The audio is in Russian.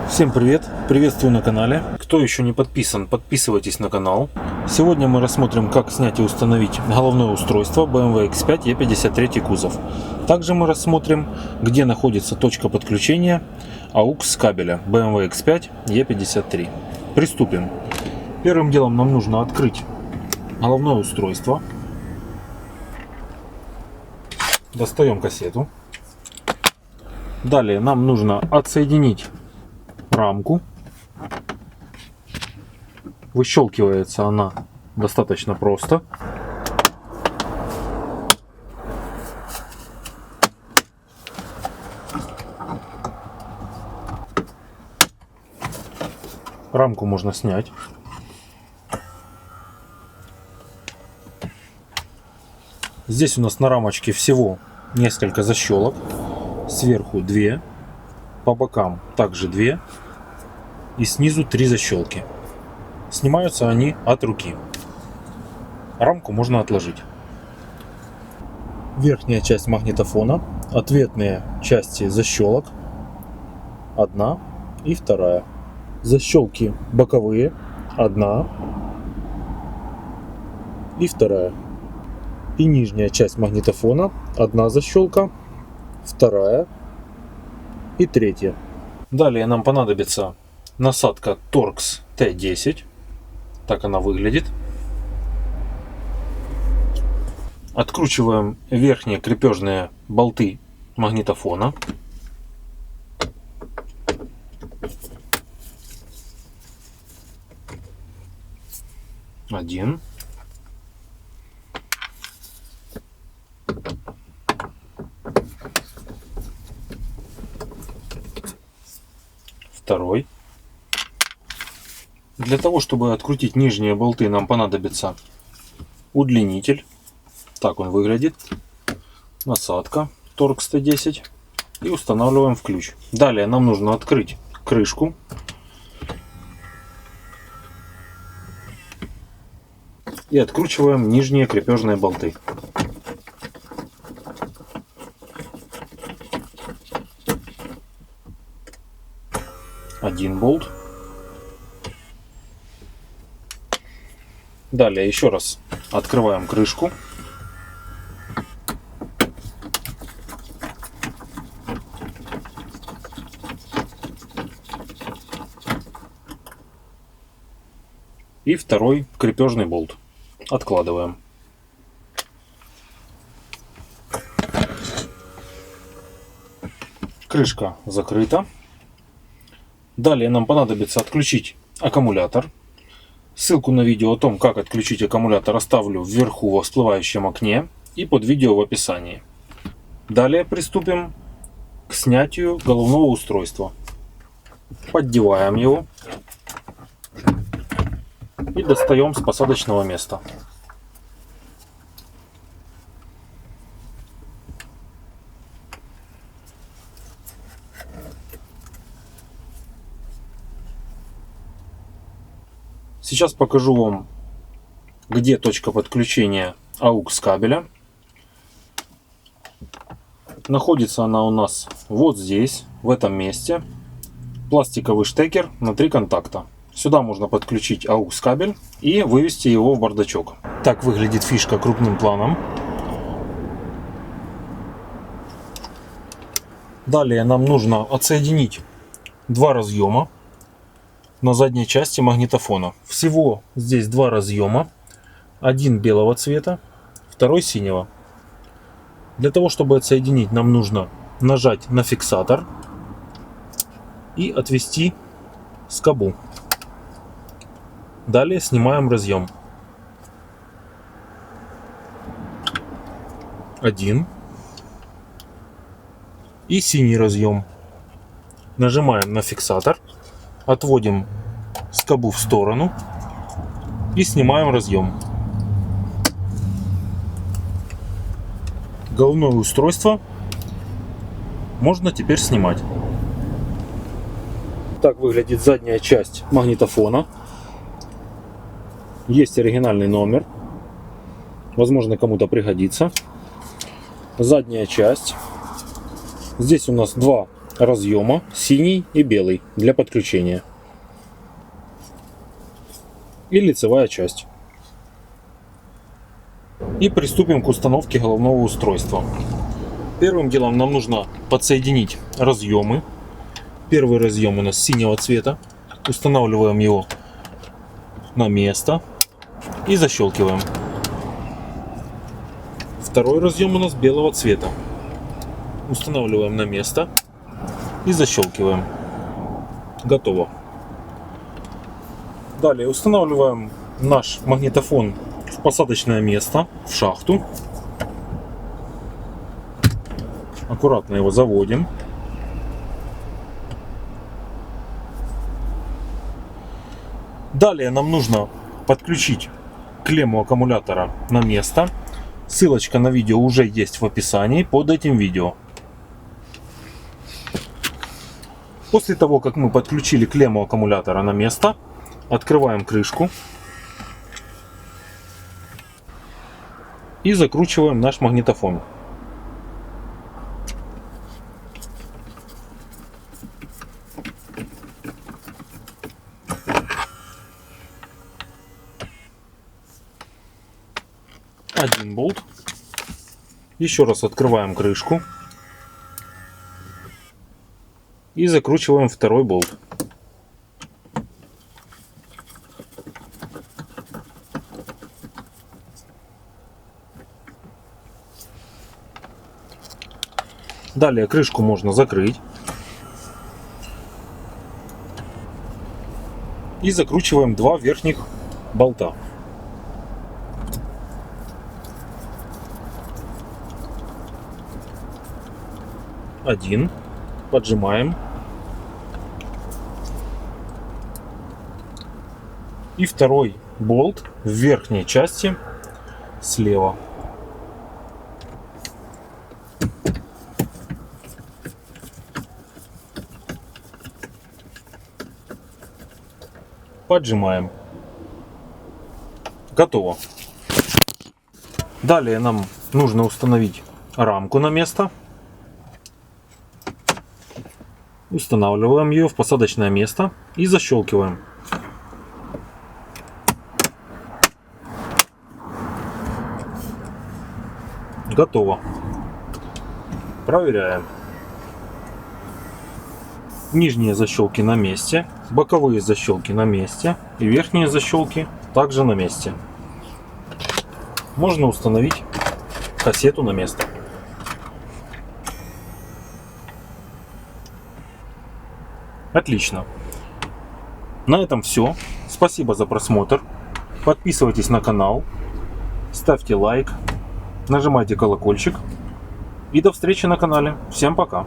Всем привет! Приветствую на канале. Кто еще не подписан, подписывайтесь на канал. Сегодня мы рассмотрим, как снять и установить головное устройство BMW X5 E53 кузов. Также мы рассмотрим, где находится точка подключения AUX кабеля BMW X5 E53. Приступим. Первым делом нам нужно открыть головное устройство. Достаем кассету. Далее нам нужно отсоединить рамку. Выщелкивается она достаточно просто. Рамку можно снять. Здесь у нас на рамочке всего несколько защелок. Сверху 2, по бокам также 2 и снизу 3 защелки. Снимаются они от руки. Рамку можно отложить. Верхняя часть магнитофона, ответные части защелок, одна и вторая. Защелки боковые, одна и вторая. И нижняя часть магнитофона, одна защелка, вторая и третья. Далее нам понадобится насадка Torx T10. Так она выглядит. Откручиваем верхние крепежные болты магнитофона. Один. Второй. Для того, чтобы открутить нижние болты, нам понадобится удлинитель. Так он выглядит. Насадка Torx T10. И устанавливаем в ключ. Далее нам нужно открыть крышку. И откручиваем нижние крепежные болты. Один болт. Далее еще раз открываем крышку. И второй крепежный болт. Откладываем. Крышка закрыта. Далее нам понадобится отключить аккумулятор. Ссылку на видео о том, как отключить аккумулятор, оставлю вверху во всплывающем окне и под видео в описании. Далее приступим к снятию головного устройства. Поддеваем его и достаем с посадочного места. Сейчас покажу вам, где точка подключения AUX кабеля. Находится она у нас вот здесь, в этом месте. Пластиковый штекер на 3 контакта. Сюда можно подключить AUX кабель и вывести его в бардачок. Так выглядит фишка крупным планом. Далее нам нужно отсоединить 2 разъема на задней части магнитофона. Всего здесь 2 разъема. Один белого цвета, второй синего. Для того, чтобы отсоединить, нам нужно нажать на фиксатор и отвести скобу. Далее снимаем разъем. Один. И синий разъем. Нажимаем на фиксатор. Отводим скобу в сторону и снимаем разъем. Головное устройство можно теперь снимать. Так выглядит задняя часть магнитофона. Есть оригинальный номер. Возможно, кому-то пригодится. Задняя часть. Здесь у нас 2 разъема, синий и белый, для подключения. И лицевая часть. И приступим к установке головного устройства. Первым делом нам нужно подсоединить разъемы. Первый разъем у нас синего цвета. Устанавливаем его на место и защелкиваем. Второй разъем у нас белого цвета. Устанавливаем на место и защелкиваем. Готово. Далее устанавливаем наш магнитофон в посадочное место, в шахту. Аккуратно его заводим. Далее нам нужно подключить клемму аккумулятора на место. Ссылочка на видео уже есть в описании под этим видео. После того, как мы подключили клемму аккумулятора на место, открываем крышку и закручиваем наш магнитофон. Один болт. Еще раз открываем крышку и закручиваем второй болт. Далее крышку можно закрыть и закручиваем два верхних болта. Один, поджимаем, и второй болт в верхней части слева. Поджимаем. Готово. Далее нам нужно установить рамку на место. Устанавливаем ее в посадочное место и защелкиваем. Готово. Проверяем. Нижние защелки на месте, боковые защелки на месте и верхние защелки также на месте. Можно установить кассету на место. Отлично. На этом все. Спасибо за просмотр. Подписывайтесь на канал, ставьте лайк, нажимайте колокольчик. И до встречи на канале. Всем пока.